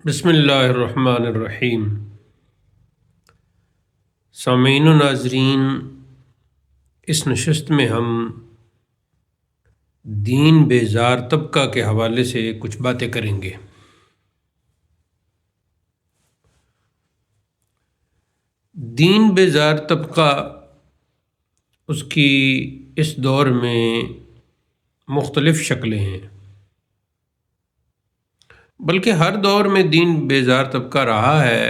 بسم اللہ الرحمن الرحیم۔ سامعین و ناظرین، اس نشست میں ہم دین بیزار طبقہ کے حوالے سے کچھ باتیں کریں گے۔ دین بیزار طبقہ اس کی اس دور میں مختلف شکلیں ہیں، بلکہ ہر دور میں دین بیزار طبقہ رہا ہے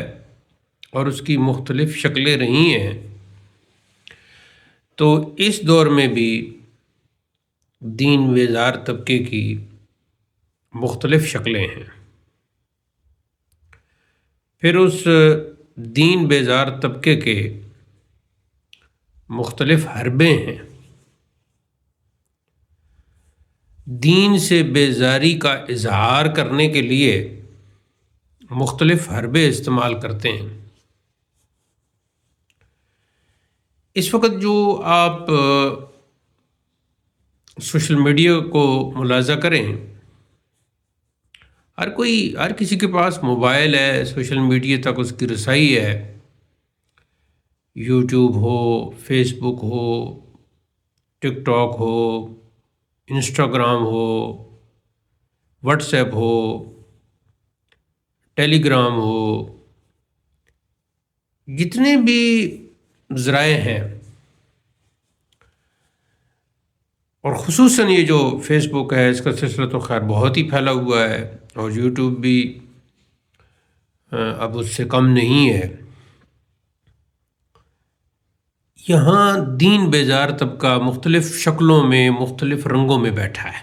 اور اس کی مختلف شکلیں رہی ہیں، تو اس دور میں بھی دین بیزار طبقے کی مختلف شکلیں ہیں۔ پھر اس دین بیزار طبقے کے مختلف حربے ہیں۔ دین سے بیزاری کا اظہار کرنے کے لیے مختلف حربے استعمال کرتے ہیں۔ اس وقت جو آپ سوشل میڈیا کو ملاحظہ کریں، ہر کسی کے پاس موبائل ہے، سوشل میڈیا تک اس کی رسائی ہے، یوٹیوب ہو، فیس بک ہو، ٹک ٹاک ہو، انسٹاگرام ہو، واٹس ایپ ہو، ٹیلی گرام ہو، جتنے بھی ذرائع ہیں، اور خصوصاً یہ جو فیس بک ہے اس کا سلسلہ تو خیر بہت ہی پھیلا ہوا ہے، اور یوٹیوب بھی اب اس سے کم نہیں ہے۔ یہاں دین بیزار طبقہ مختلف شکلوں میں، مختلف رنگوں میں بیٹھا ہے۔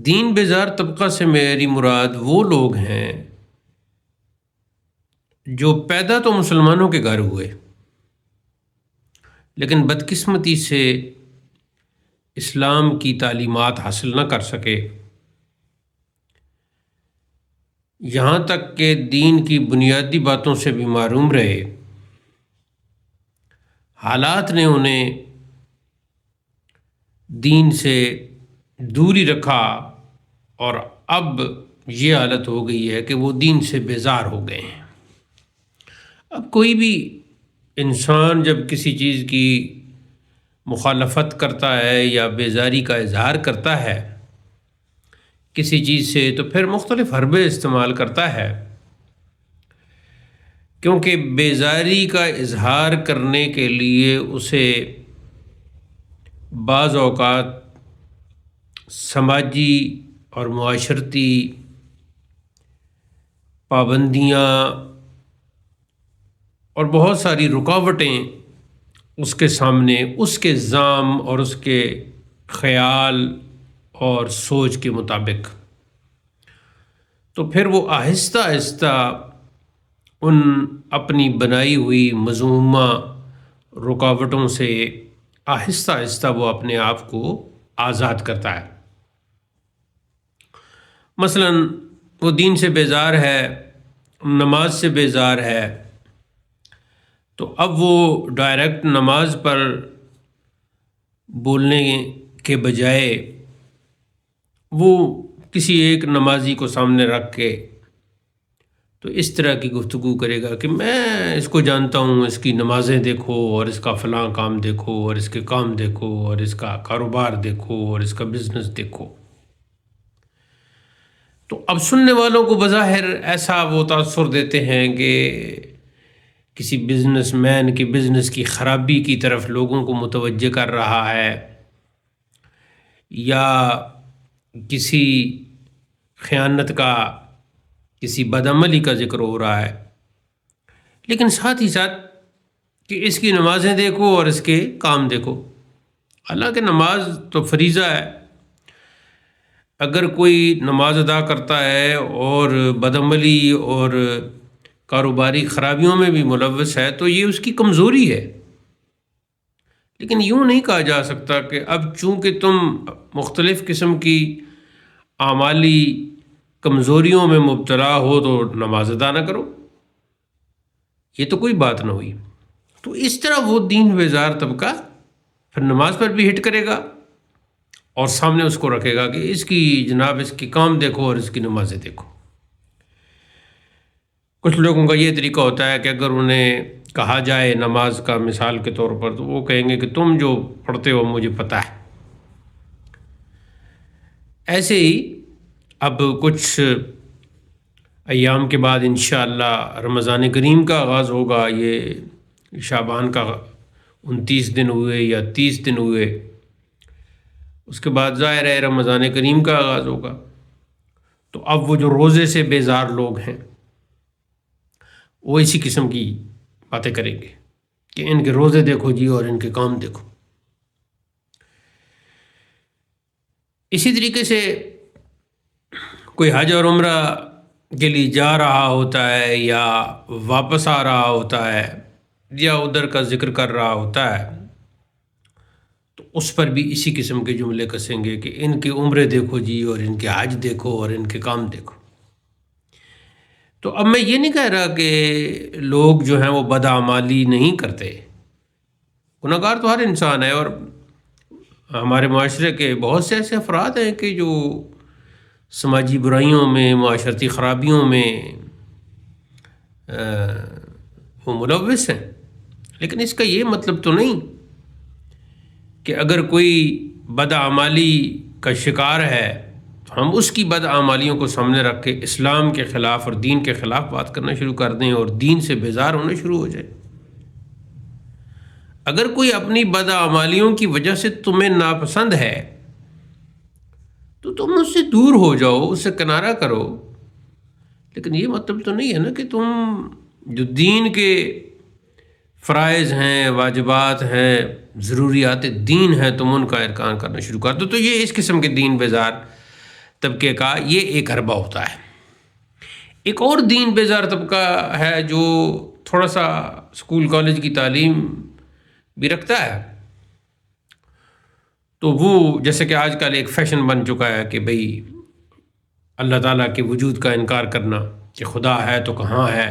دین بیزار طبقہ سے میری مراد وہ لوگ ہیں جو پیدا تو مسلمانوں کے گھر ہوئے، لیکن بدقسمتی سے اسلام کی تعلیمات حاصل نہ کر سکے، یہاں تک کہ دین کی بنیادی باتوں سے بھی محروم رہے۔ حالات نے انہیں دین سے دوری رکھا، اور اب یہ حالت ہو گئی ہے کہ وہ دین سے بیزار ہو گئے ہیں۔ اب کوئی بھی انسان جب کسی چیز کی مخالفت کرتا ہے یا بیزاری کا اظہار کرتا ہے کسی چیز سے، تو پھر مختلف حربے استعمال کرتا ہے، کیونکہ بیزاری کا اظہار کرنے کے لیے اسے بعض اوقات سماجی اور معاشرتی پابندیاں اور بہت ساری رکاوٹیں اس کے سامنے، اس کے زعم اور اس کے خیال اور سوچ کے مطابق، تو پھر وہ آہستہ آہستہ ان اپنی بنائی ہوئی مذمومہ رکاوٹوں سے آہستہ آہستہ وہ اپنے آپ کو آزاد کرتا ہے۔ مثلاً وہ دین سے بیزار ہے، نماز سے بیزار ہے، تو اب وہ ڈائریکٹ نماز پر بولنے کے بجائے وہ کسی ایک نمازی کو سامنے رکھ کے تو اس طرح کی گفتگو کرے گا کہ میں اس کو جانتا ہوں، اس کی نمازیں دیکھو، اور اس کا فلاں کام دیکھو، اور اس کے کام دیکھو، اور اس کا کاروبار دیکھو، اور اس کا بزنس دیکھو۔ تو اب سننے والوں کو بظاہر ایسا وہ تاثر دیتے ہیں کہ کسی بزنس مین کی بزنس کی خرابی کی طرف لوگوں کو متوجہ کر رہا ہے، یا کسی خیانت کا، کسی بدعملی کا ذکر ہو رہا ہے، لیکن ساتھ ہی ساتھ کہ اس کی نمازیں دیکھو اور اس کے کام دیکھو۔ حالانکہ نماز تو فریضہ ہے، اگر کوئی نماز ادا کرتا ہے اور بدعملی اور کاروباری خرابیوں میں بھی ملوث ہے تو یہ اس کی کمزوری ہے، لیکن یوں نہیں کہا جا سکتا کہ اب چونکہ تم مختلف قسم کی اعمالی کمزوریوں میں مبتلا ہو تو نماز ادا نہ کرو، یہ تو کوئی بات نہ ہوئی۔ تو اس طرح وہ دین بیزار طبقہ پھر نماز پر بھی ہٹ کرے گا، اور سامنے اس کو رکھے گا کہ اس کی جناب اس کی کام دیکھو اور اس کی نمازیں دیکھو۔ کچھ لوگوں کا یہ طریقہ ہوتا ہے کہ اگر انہیں کہا جائے نماز کا مثال کے طور پر تو وہ کہیں گے کہ تم جو پڑھتے ہو مجھے پتہ ہے۔ ایسے ہی اب کچھ ایام کے بعد انشاءاللہ رمضان کریم کا آغاز ہوگا۔ یہ شعبان کا 29 دن ہوئے یا 30 دن ہوئے، اس کے بعد ظاہر ہے رمضان کریم کا آغاز ہوگا۔ تو اب وہ جو روزے سے بیزار لوگ ہیں وہ اسی قسم کی باتیں کریں گے کہ ان کے روزے دیکھو جی اور ان کے کام دیکھو۔ اسی طریقے سے کوئی حج اور عمرہ کے لیے جا رہا ہوتا ہے یا واپس آ رہا ہوتا ہے یا ادھر کا ذکر کر رہا ہوتا ہے تو اس پر بھی اسی قسم کے جملے کسیں گے کہ ان کے عمرے دیکھو جی اور ان کے حج دیکھو اور ان کے کام دیکھو۔ تو اب میں یہ نہیں کہہ رہا کہ لوگ جو ہیں وہ بدعمالی نہیں کرتے، گناہ گار تو ہر انسان ہے، اور ہمارے معاشرے کے بہت سے ایسے افراد ہیں کہ جو سماجی برائیوں میں، معاشرتی خرابیوں میں وہ ملوث ہیں، لیکن اس کا یہ مطلب تو نہیں کہ اگر کوئی بدعمالی کا شکار ہے تو ہم اس کی بدعمالیوں کو سامنے رکھ کے اسلام کے خلاف اور دین کے خلاف بات کرنا شروع کر دیں اور دین سے بیزار ہونا شروع ہو جائے۔ اگر کوئی اپنی بدعمالیوں کی وجہ سے تمہیں ناپسند ہے تو تم اس سے دور ہو جاؤ، اس سے کنارہ کرو، لیکن یہ مطلب تو نہیں ہے نا کہ تم جو دین کے فرائض ہیں، واجبات ہیں، ضروریات دین ہیں، تم ان کا ارکان کرنا شروع کر دو۔ تو یہ اس قسم کے دین بیزار طبقے کا یہ ایک حربہ ہوتا ہے۔ ایک اور دین بیزار طبقہ ہے جو تھوڑا سا اسکول کالج کی تعلیم بھی رکھتا ہے، تو وہ جیسے کہ آج کل ایک فیشن بن چکا ہے کہ بھئی اللہ تعالیٰ کے وجود کا انکار کرنا کہ خدا ہے تو کہاں ہے،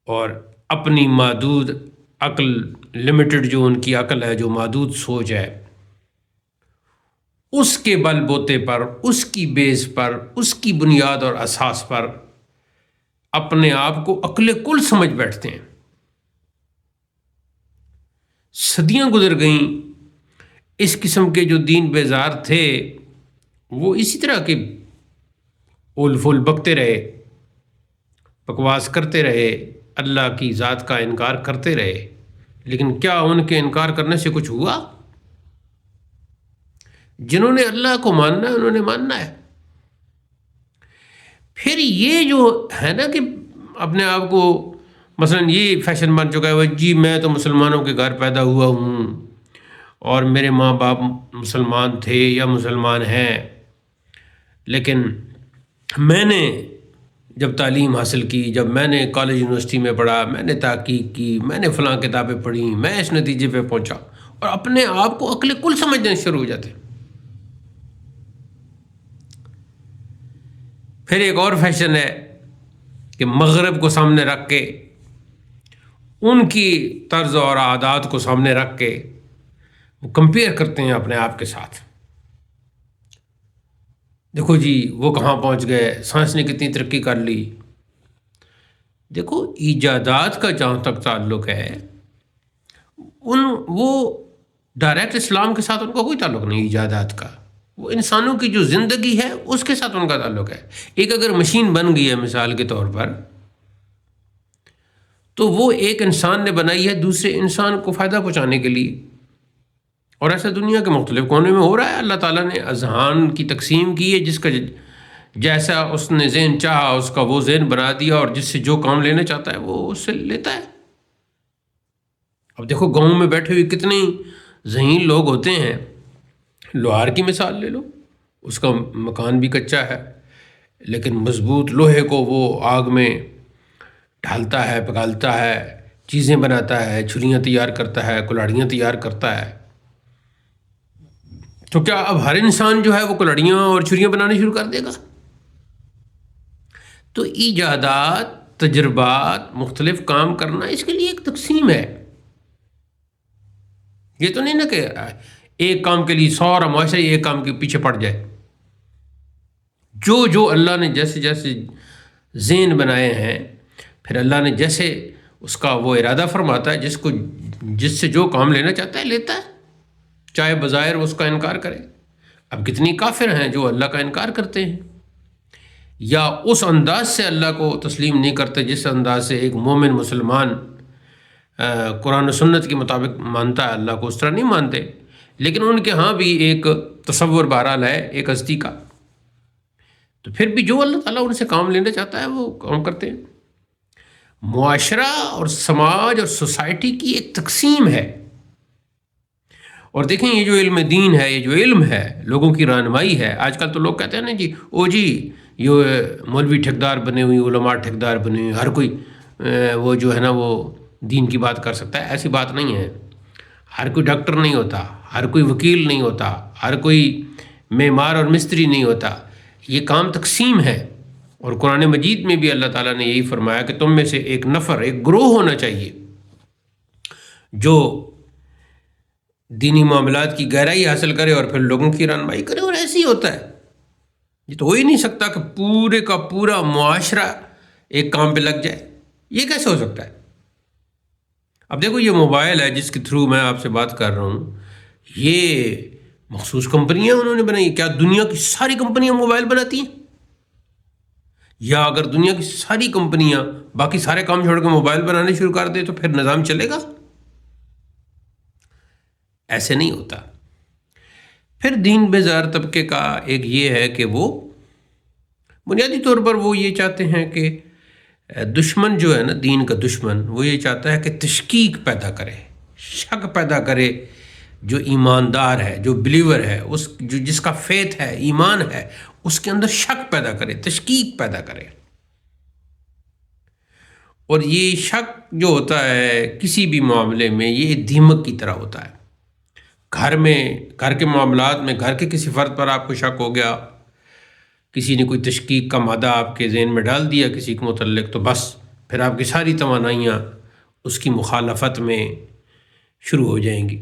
اور اپنی محدود عقل، لمیٹڈ جو ان کی عقل ہے، جو محدود سوچ ہے، اس کے بل بوتے پر، اس کی بیس پر، اس کی بنیاد اور اساس پر اپنے آپ کو عقل کل سمجھ بیٹھتے ہیں۔ صدیاں گزر گئیں، اس قسم کے جو دین بیزار تھے وہ اسی طرح کے اول فول بکتے رہے، بکواس کرتے رہے، اللہ کی ذات کا انکار کرتے رہے، لیکن کیا ان کے انکار کرنے سے کچھ ہوا؟ جنہوں نے اللہ کو ماننا ہے انہوں نے ماننا ہے۔ پھر یہ جو ہے نا کہ اپنے آپ کو مثلا یہ فیشن بن چکا ہے جی میں تو مسلمانوں کے گھر پیدا ہوا ہوں اور میرے ماں باپ مسلمان تھے یا مسلمان ہیں، لیکن میں نے جب تعلیم حاصل کی، جب میں نے کالج یونیورسٹی میں پڑھا، میں نے تحقیق کی، میں نے فلاں کتابیں پڑھی، میں اس نتیجے پہ پہنچا، اور اپنے آپ کو عقل کل سمجھنے شروع ہو جاتے ہیں۔ پھر ایک اور فیشن ہے کہ مغرب کو سامنے رکھ کے، ان کی طرز اور عادات کو سامنے رکھ کے وہ کمپیئر کرتے ہیں اپنے آپ کے ساتھ۔ دیکھو جی وہ کہاں پہنچ گئے، سائنس نے کتنی ترقی کر لی۔ دیکھو ایجادات کا جہاں تک تعلق ہے وہ ڈائریکٹ اسلام کے ساتھ ان کا کوئی تعلق نہیں، ایجادات کا وہ انسانوں کی جو زندگی ہے اس کے ساتھ ان کا تعلق ہے۔ ایک اگر مشین بن گئی ہے مثال کے طور پر، تو وہ ایک انسان نے بنائی ہے دوسرے انسان کو فائدہ پہنچانے کے لیے، اور ایسا دنیا کے مختلف کونے میں ہو رہا ہے۔ اللہ تعالیٰ نے اذہان کی تقسیم کی ہے، جس کا جیسا اس نے ذہن چاہا اس کا وہ ذہن بنا دیا، اور جس سے جو کام لینا چاہتا ہے وہ اس سے لیتا ہے۔ اب دیکھو گاؤں میں بیٹھے ہوئے کتنے ذہین لوگ ہوتے ہیں، لوہار کی مثال لے لو، اس کا مکان بھی کچا ہے لیکن مضبوط لوہے کو وہ آگ میں ڈھالتا ہے، پگھالتا ہے، چیزیں بناتا ہے، چھریاں تیار کرتا ہے، کلاڑیاں تیار کرتا ہے۔ تو کیا اب ہر انسان جو ہے وہ کلاڑیاں اور چھریاں بنانے شروع کر دے گا؟ تو ایجادات، تجربات، مختلف کام کرنا اس کے لیے ایک تقسیم ہے۔ یہ تو نہیں نا کہ ایک کام کے لیے سارا معاشرہ ایک کام کے پیچھے پڑ جائے. جو اللہ نے جیسے جیسے ذہن بنائے ہیں، پھر اللہ نے جیسے اس کا وہ ارادہ فرماتا ہے، جس سے جو کام لینا چاہتا ہے لیتا ہے، چاہے بظاہر اس کا انکار کرے. اب کتنی کافر ہیں جو اللہ کا انکار کرتے ہیں یا اس انداز سے اللہ کو تسلیم نہیں کرتے جس انداز سے ایک مومن مسلمان قرآن و سنت کے مطابق مانتا ہے اللہ کو، اس طرح نہیں مانتے. لیکن ان کے ہاں بھی ایک تصور بہرحال ہے ایک ہستی کا. تو پھر بھی جو اللہ تعالیٰ ان سے کام لینا چاہتا ہے وہ کام کرتے ہیں. معاشرہ اور سماج اور سوسائٹی کی ایک تقسیم ہے. اور دیکھیں یہ جو علم دین ہے، یہ جو علم ہے لوگوں کی رہنمائی ہے. آج کل تو لوگ کہتے ہیں نا جی یہ مولوی ٹھیکدار بنے ہوئی، علماء ٹھیکدار بنے ہوئی، ہر کوئی وہ جو ہے نا وہ دین کی بات کر سکتا ہے. ایسی بات نہیں ہے. ہر کوئی ڈاکٹر نہیں ہوتا، ہر کوئی وکیل نہیں ہوتا، ہر کوئی معمار اور مستری نہیں ہوتا. یہ کام تقسیم ہے. اور قرآن مجید میں بھی اللہ تعالیٰ نے یہی فرمایا کہ تم میں سے ایک نفر، ایک گروہ ہونا چاہیے جو دینی معاملات کی گہرائی حاصل کرے اور پھر لوگوں کی رہنمائی کرے. اور ایسے ہی ہوتا ہے. یہ تو ہو ہی نہیں سکتا کہ پورے کا پورا معاشرہ ایک کام پہ لگ جائے. یہ کیسے ہو سکتا ہے؟ اب دیکھو یہ موبائل ہے جس کے تھرو میں آپ سے بات کر رہا ہوں، یہ مخصوص کمپنیاں انہوں نے بنائی. کیا دنیا کی ساری کمپنیاں موبائل بناتی ہیں؟ یا اگر دنیا کی ساری کمپنیاں باقی سارے کام چھوڑ کے موبائل بنانے شروع کر دیں تو پھر نظام چلے گا؟ ایسے نہیں ہوتا. پھر دین بیزار طبقے کا ایک یہ ہے کہ وہ بنیادی طور پر وہ یہ چاہتے ہیں کہ دشمن جو ہے نا، دین کا دشمن، وہ یہ چاہتا ہے کہ تشکیک پیدا کرے، شک پیدا کرے. جو ایماندار ہے، جو بلیور ہے، جس کا فیتھ ہے، ایمان ہے، اس کے اندر شک پیدا کرے، تشکیک پیدا کرے. اور یہ شک جو ہوتا ہے کسی بھی معاملے میں، یہ دیمک کی طرح ہوتا ہے. گھر کے معاملات میں گھر کے کسی فرد پر آپ کو شک ہو گیا، کسی نے کوئی تشکیک کا مادہ آپ کے ذہن میں ڈال دیا کسی کے متعلق، تو بس پھر آپ کی ساری توانائیاں اس کی مخالفت میں شروع ہو جائیں گی،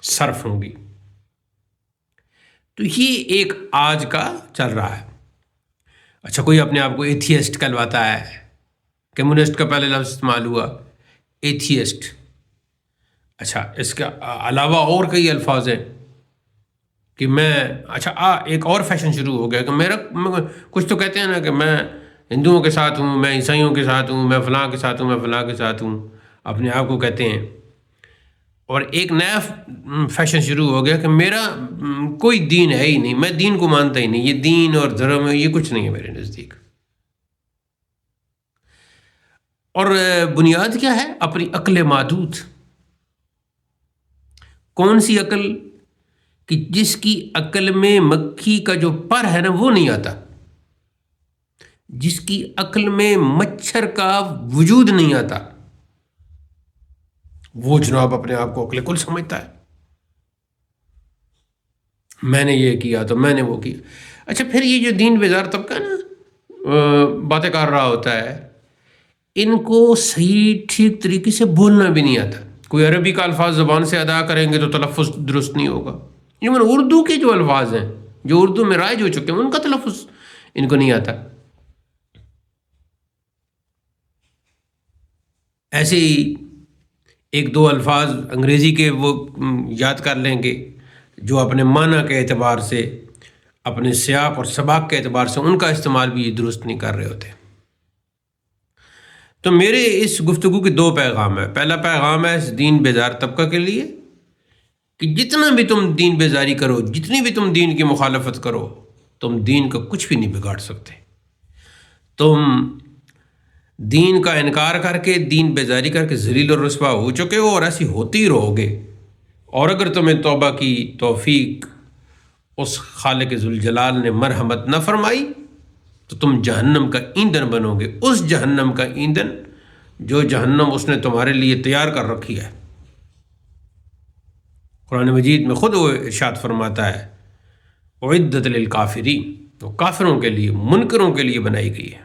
صرف ہوں گی. تو یہ ایک آج کا چل رہا ہے. اچھا، کوئی اپنے آپ کو ایتھیسٹ کہلواتا ہے. کمیونسٹ کا پہلے لفظ استعمال ہوا ایتھیسٹ. اچھا، اس کے علاوہ اور کئی الفاظ ہیں کہ ایک اور فیشن شروع ہو گیا کہ کچھ تو کہتے ہیں نا کہ میں ہندوؤں کے ساتھ ہوں، میں عیسائیوں کے ساتھ ہوں، میں فلاں کے ساتھ ہوں، میں فلاں کے ساتھ ہوں، اپنے آپ کو کہتے ہیں. اور ایک نیا فیشن شروع ہو گیا کہ میرا کوئی دین ہے ہی نہیں، میں دین کو مانتا ہی نہیں، یہ دین اور دھرم یہ کچھ نہیں ہے میرے نزدیک. اور بنیاد کیا ہے؟ اپنی عقل محدود. کون سی عقل؟ کہ جس کی عقل میں مکھی کا جو پر ہے نا وہ نہیں آتا، جس کی عقل میں مچھر کا وجود نہیں آتا، وہ جناب اپنے آپ کو عقل کل سمجھتا ہے. میں نے یہ کیا تو میں نے وہ کیا. اچھا، پھر یہ جو دین بیزار طبقہ نا باتیں کر رہا ہوتا ہے، ان کو صحیح ٹھیک طریقے سے بولنا بھی نہیں آتا. کوئی عربی کا الفاظ زبان سے ادا کریں گے تو تلفظ درست نہیں ہوگا. ایون اردو کے جو الفاظ ہیں جو اردو میں رائج ہو چکے ہیں ان کا تلفظ ان کو نہیں آتا. ایسے ہی ایک دو الفاظ انگریزی کے وہ یاد کر لیں گے جو اپنے معنی کے اعتبار سے، اپنے سیاق اور سباق کے اعتبار سے ان کا استعمال بھی درست نہیں کر رہے ہوتے. تو میرے اس گفتگو کے دو پیغام ہیں. پہلا پیغام ہے اس دین بیزار طبقہ کے لیے کہ جتنا بھی تم دین بیزاری کرو، جتنی بھی تم دین کی مخالفت کرو، تم دین کا کچھ بھی نہیں بگاڑ سکتے. تم دین کا انکار کر کے، دین بیزاری کر کے ذلیل اور رسوا ہو چکے ہو اور ایسی ہوتی رہو گے. اور اگر تمہیں توبہ کی توفیق اس خالق ذوالجلال نے مرحمت نہ فرمائی تو تم جہنم کا ایندھن بنو گے، اس جہنم کا ایندھن جو جہنم اس نے تمہارے لیے تیار کر رکھی ہے. قرآن مجید میں خود وہ ارشاد فرماتا ہے اعدت للکافرین، وہ کافروں کے لیے، منکروں کے لیے بنائی گئی ہے.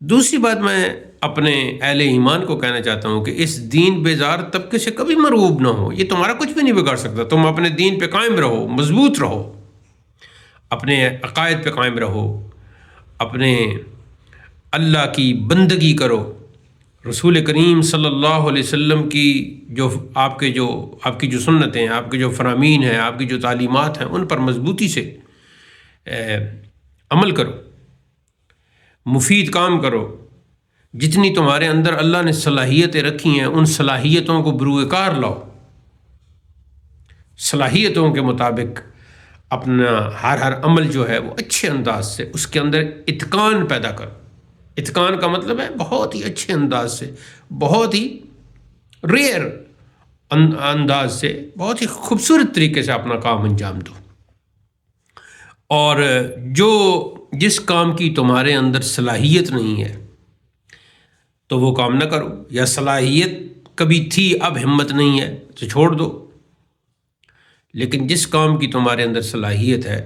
دوسری بات میں اپنے اہل ایمان کو کہنا چاہتا ہوں کہ اس دین بیزار طبقے سے کبھی مرغوب نہ ہو، یہ تمہارا کچھ بھی نہیں بگاڑ سکتا، تم اپنے دین پہ قائم رہو، مضبوط رہو، اپنے عقائد پہ قائم رہو، اپنے اللہ کی بندگی کرو، رسول کریم صلی اللہ علیہ وسلم کی جو آپ کی جو سنتیں ہیں، آپ کے جو فرامین ہیں، آپ کی جو تعلیمات ہیں، ان پر مضبوطی سے عمل کرو، مفید کام کرو، جتنی تمہارے اندر اللہ نے صلاحیتیں رکھی ہیں ان صلاحیتوں کو بروئے کار لاؤ، صلاحیتوں کے مطابق اپنا ہر عمل جو ہے وہ اچھے انداز سے اس کے اندر اتقان پیدا کرو۔ اتقان کا مطلب ہے بہت ہی اچھے انداز سے، بہت ہی ریئر انداز سے، بہت ہی خوبصورت طریقے سے اپنا کام انجام دو، اور جس کام کی تمہارے اندر صلاحیت نہیں ہے تو وہ کام نہ کرو، یا صلاحیت کبھی تھی اب ہمت نہیں ہے تو چھوڑ دو، لیکن جس کام کی تمہارے اندر صلاحیت ہے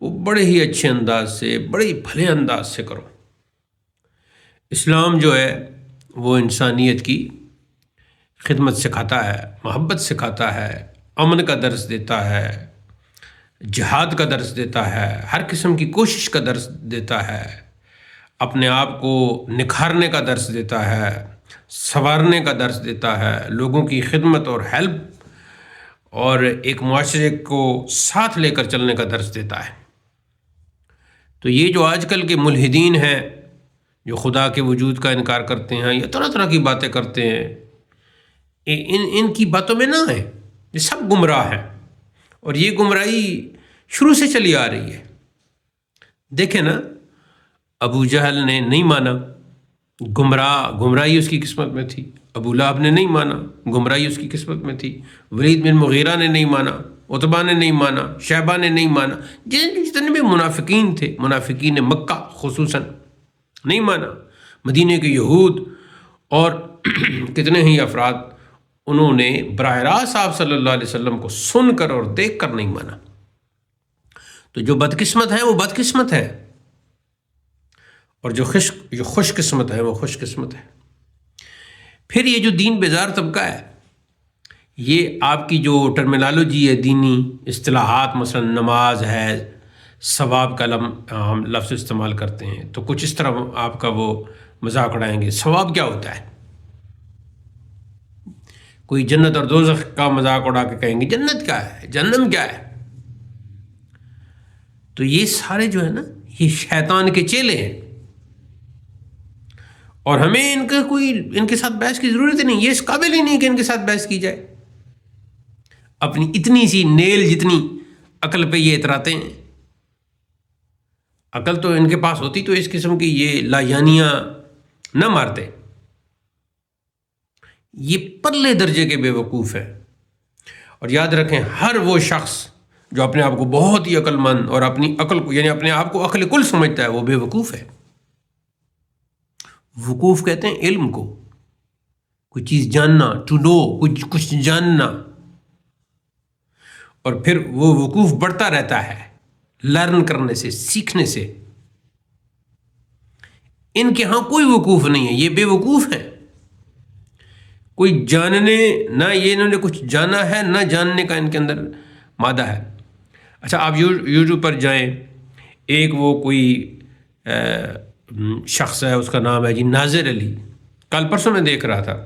وہ بڑے ہی اچھے انداز سے، بڑے ہی بھلے انداز سے کرو۔ اسلام جو ہے وہ انسانیت کی خدمت سکھاتا ہے، محبت سکھاتا ہے، امن کا درس دیتا ہے، جہاد کا درس دیتا ہے، ہر قسم کی کوشش کا درس دیتا ہے، اپنے آپ کو نکھارنے کا درس دیتا ہے، سنوارنے کا درس دیتا ہے، لوگوں کی خدمت اور ہیلپ اور ایک معاشرے کو ساتھ لے کر چلنے کا درس دیتا ہے۔ تو یہ جو آج کل کے ملحدین ہیں جو خدا کے وجود کا انکار کرتے ہیں یا طرح طرح کی باتیں کرتے ہیں، ان کی باتوں میں نہ آئیں، یہ سب گمراہ ہیں، اور یہ گمراہی شروع سے چلی آ رہی ہے۔ دیکھیں نا، ابو جہل نے نہیں مانا، گمراہی اس کی قسمت میں تھی، ابو لہب نے نہیں مانا، گمراہی اس کی قسمت میں تھی، ولید بن مغیرہ نے نہیں مانا، عتبہ نے نہیں مانا، شیبہ نے نہیں مانا، جتنے بھی منافقین تھے، منافقین مکہ خصوصاً نہیں مانا، مدینہ کے یہود اور کتنے ہی افراد، انہوں نے براہ راست آپ صلی اللہ علیہ وسلم کو سن کر اور دیکھ کر نہیں مانا۔ تو جو بدقسمت ہے وہ بدقسمت ہے، اور جو خوش قسمت ہے وہ خوش قسمت ہے۔ پھر یہ جو دین بیزار طبقہ ہے، یہ آپ کی جو ٹرمینالوجی ہے، دینی اصطلاحات، مثلا نماز ہے، ثواب کا ہم لفظ استعمال کرتے ہیں، تو کچھ اس طرح آپ کا وہ مذاق اڑائیں گے۔ ثواب کیا ہوتا ہے؟ کوئی جنت اور دوزخ کا مذاق اڑا کے کہیں گے جنت کیا ہے، جہنم کیا ہے؟ تو یہ سارے جو ہے نا، یہ شیطان کے چیلے ہیں، اور ہمیں ان کے ساتھ بحث کی ضرورت ہی نہیں، یہ اس قابل ہی نہیں کہ ان کے ساتھ بحث کی جائے۔ اپنی اتنی سی نیل جتنی عقل پہ یہ اتراتے ہیں، عقل تو ان کے پاس ہوتی تو اس قسم کی یہ لایانیاں نہ مارتے۔ یہ پرلے درجے کے بے وقوف ہیں، اور یاد رکھیں ہر وہ شخص جو اپنے آپ کو بہت ہی عقل مند اور اپنی عقل کو، یعنی اپنے آپ کو عقل کل سمجھتا ہے، وہ بے وقوف ہے۔ وقوف کہتے ہیں علم کو، کوئی چیز جاننا، ٹو نو، کچھ جاننا، اور پھر وہ وقوف بڑھتا رہتا ہے لرن کرنے سے، سیکھنے سے۔ ان کے ہاں کوئی وقوف نہیں ہے، یہ بے وقوف ہیں۔ کوئی جاننے، نہ یہ انہوں نے کچھ جانا ہے، نہ جاننے کا ان کے اندر مادہ ہے۔ اچھا، آپ یوٹیوب پر جائیں، ایک وہ کوئی شخص ہے، اس کا نام ہے جی ناظر علی، کل پرسوں میں دیکھ رہا تھا،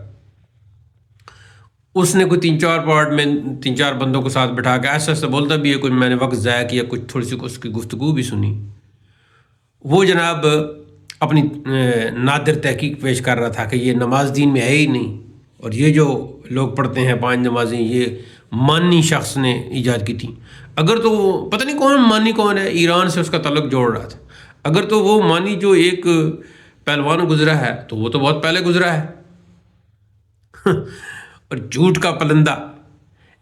اس نے کوئی 3-4 پارٹ میں 3-4 بندوں کو ساتھ بٹھا کے ایسا ایسا بولتا بھی ہے، کچھ میں نے وقت ضائع کیا، کچھ تھوڑی سی اس کی گفتگو بھی سنی۔ وہ جناب اپنی نادر تحقیق پیش کر رہا تھا کہ یہ نماز دین میں ہے ہی نہیں، اور یہ جو لوگ پڑھتے ہیں 5 نمازیں، یہ مانی شخص نے ایجاد کی تھی۔ اگر تو وہ پتہ نہیں کون مانی کون ہے، ایران سے اس کا تعلق جوڑ رہا تھا، اگر تو وہ مانی جو ایک پہلوان گزرا ہے تو وہ تو بہت پہلے گزرا ہے۔ اور جھوٹ کا پلندہ،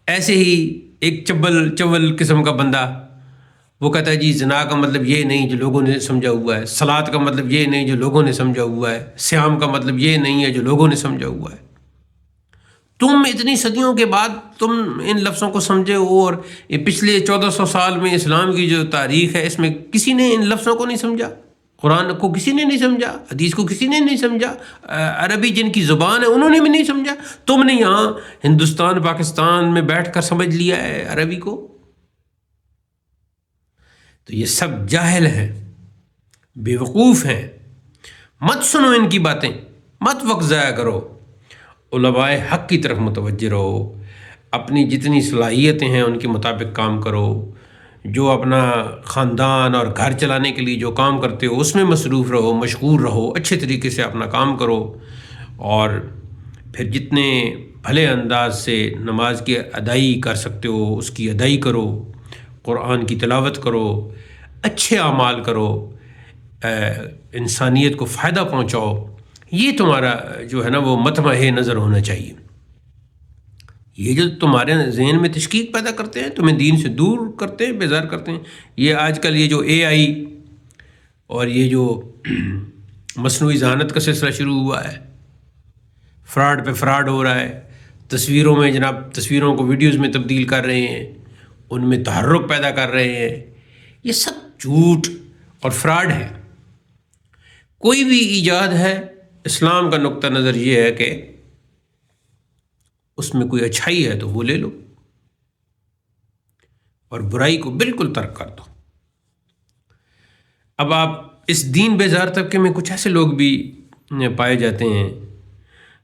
ایسے ہی ایک چول قسم کا بندہ، وہ کہتا ہے جی زنا کا مطلب یہ نہیں جو لوگوں نے سمجھا ہوا ہے، صلاۃ کا مطلب یہ نہیں جو لوگوں نے سمجھا ہوا ہے، صیام کا مطلب یہ نہیں ہے جو لوگوں نے سمجھا ہوا ہے۔ تم اتنی صدیوں کے بعد تم ان لفظوں کو سمجھے ہو، اور یہ پچھلے 1400 سال میں اسلام کی جو تاریخ ہے اس میں کسی نے ان لفظوں کو نہیں سمجھا، قرآن کو کسی نے نہیں سمجھا، حدیث کو کسی نے نہیں سمجھا، عربی جن کی زبان ہے انہوں نے بھی نہیں سمجھا، تم نے یہاں ہندوستان پاکستان میں بیٹھ کر سمجھ لیا ہے عربی کو۔ تو یہ سب جاہل ہیں، بیوقوف ہیں، مت سنو ان کی باتیں، مت وقت ضائع کرو، علماء حق کی طرف متوجہ رہو، اپنی جتنی صلاحیتیں ہیں ان کے مطابق کام کرو، جو اپنا خاندان اور گھر چلانے کے لیے جو کام کرتے ہو اس میں مصروف رہو، مشغول رہو، اچھے طریقے سے اپنا کام کرو، اور پھر جتنے بھلے انداز سے نماز کی ادائی کر سکتے ہو اس کی ادائی کرو، قرآن کی تلاوت کرو، اچھے اعمال کرو، انسانیت کو فائدہ پہنچاؤ۔ یہ تمہارا جو ہے نا وہ مطمع نظر ہونا چاہیے۔ یہ جو تمہارے ذہن میں تشکیک پیدا کرتے ہیں، تمہیں دین سے دور کرتے ہیں، بیزار کرتے ہیں، یہ آج کل یہ جو اے آئی اور یہ جو مصنوعی ذہانت کا سلسلہ شروع ہوا ہے، فراڈ پہ فراڈ ہو رہا ہے، تصویروں میں جناب تصویروں کو ویڈیوز میں تبدیل کر رہے ہیں، ان میں تحرک پیدا کر رہے ہیں، یہ سب جھوٹ اور فراڈ ہے۔ کوئی بھی ایجاد ہے، اسلام کا نقطہ نظر یہ ہے کہ اس میں کوئی اچھائی ہے تو وہ لے لو اور برائی کو بالکل ترک کر دو۔ اب آپ اس دین بیزار طبقے میں کچھ ایسے لوگ بھی پائے جاتے ہیں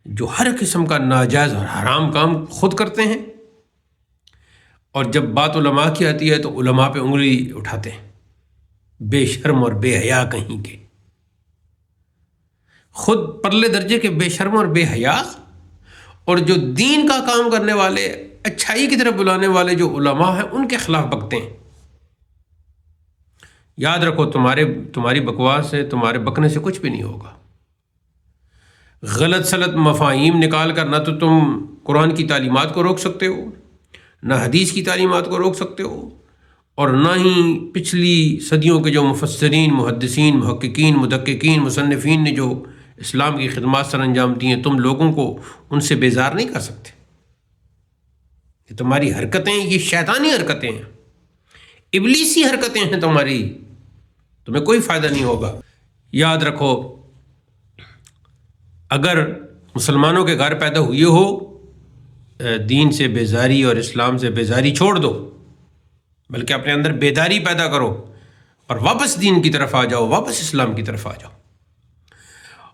جو ہر قسم کا ناجائز اور حرام کام خود کرتے ہیں، اور جب بات علماء کی آتی ہے تو علماء پہ انگلی اٹھاتے ہیں، بے شرم اور بے حیا کہیں کے، خود پرلے درجے کے بے شرم اور بے حیا، اور جو دین کا کام کرنے والے، اچھائی کی طرف بلانے والے جو علماء ہیں ان کے خلاف بکتے ہیں۔ یاد رکھو تمہاری بکواس سے، تمہارے بکنے سے کچھ بھی نہیں ہوگا۔ غلط سلط مفاہیم نکال کر نہ تو تم قرآن کی تعلیمات کو روک سکتے ہو، نہ حدیث کی تعلیمات کو روک سکتے ہو، اور نہ ہی پچھلی صدیوں کے جو مفسرین، محدثین، محققین، مدققین، مصنفین نے جو اسلام کی خدمات سر انجام دی ہیں، تم لوگوں کو ان سے بیزار نہیں کر سکتے۔ یہ تمہاری حرکتیں یہ شیطانی حرکتیں ہیں، ابلیسی حرکتیں ہیں تمہاری، تمہیں کوئی فائدہ نہیں ہوگا۔ یاد رکھو، اگر مسلمانوں کے گھر پیدا ہوئے ہو، دین سے بیزاری اور اسلام سے بیزاری چھوڑ دو، بلکہ اپنے اندر بیداری پیدا کرو اور واپس دین کی طرف آ جاؤ، واپس اسلام کی طرف آ جاؤ۔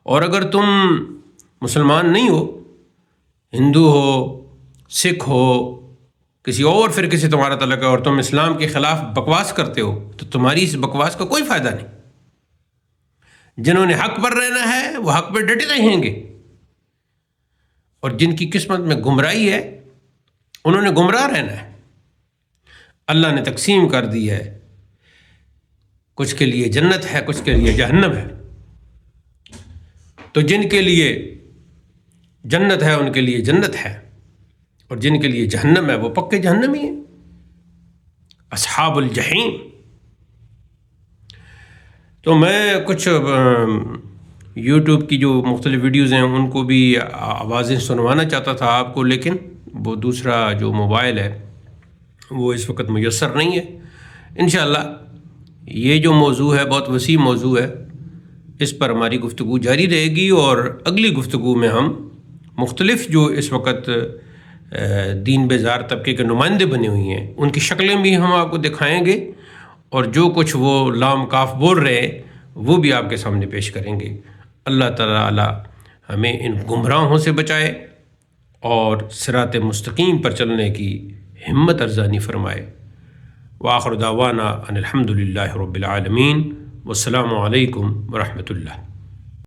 اور اگر تم مسلمان نہیں ہو، ہندو ہو، سکھ ہو، کسی اور فرقے سے تمہارا تعلق ہے، اور تم اسلام کے خلاف بکواس کرتے ہو، تو تمہاری اس بکواس کا کوئی فائدہ نہیں۔ جنہوں نے حق پر رہنا ہے وہ حق پہ ڈٹے رہیں گے، اور جن کی قسمت میں گمراہی ہے انہوں نے گمراہ رہنا ہے۔ اللہ نے تقسیم کر دی ہے، کچھ کے لیے جنت ہے، کچھ کے لیے جہنم ہے، تو جن کے لیے جنت ہے ان کے لیے جنت ہے، اور جن کے لیے جہنم ہے وہ پکے جہنمی ہیں، اصحاب الجحیم۔ تو میں کچھ یوٹیوب کی جو مختلف ویڈیوز ہیں ان کو بھی آوازیں سنوانا چاہتا تھا آپ کو، لیکن وہ دوسرا جو موبائل ہے وہ اس وقت میسر نہیں ہے۔ انشاءاللہ یہ جو موضوع ہے بہت وسیع موضوع ہے، اس پر ہماری گفتگو جاری رہے گی، اور اگلی گفتگو میں ہم مختلف جو اس وقت دین بیزار طبقے کے نمائندے بنے ہوئی ہیں ان کی شکلیں بھی ہم آپ کو دکھائیں گے، اور جو کچھ وہ لام کاف بول رہے ہیں وہ بھی آپ کے سامنے پیش کریں گے۔ اللہ تعالی ہمیں ان گمراہوں سے بچائے اور صراط مستقیم پر چلنے کی ہمت ارزانی فرمائے۔ وآخر دعوانا ان الحمد للہ رب العالمین، والسلام علیکم ورحمۃ اللہ۔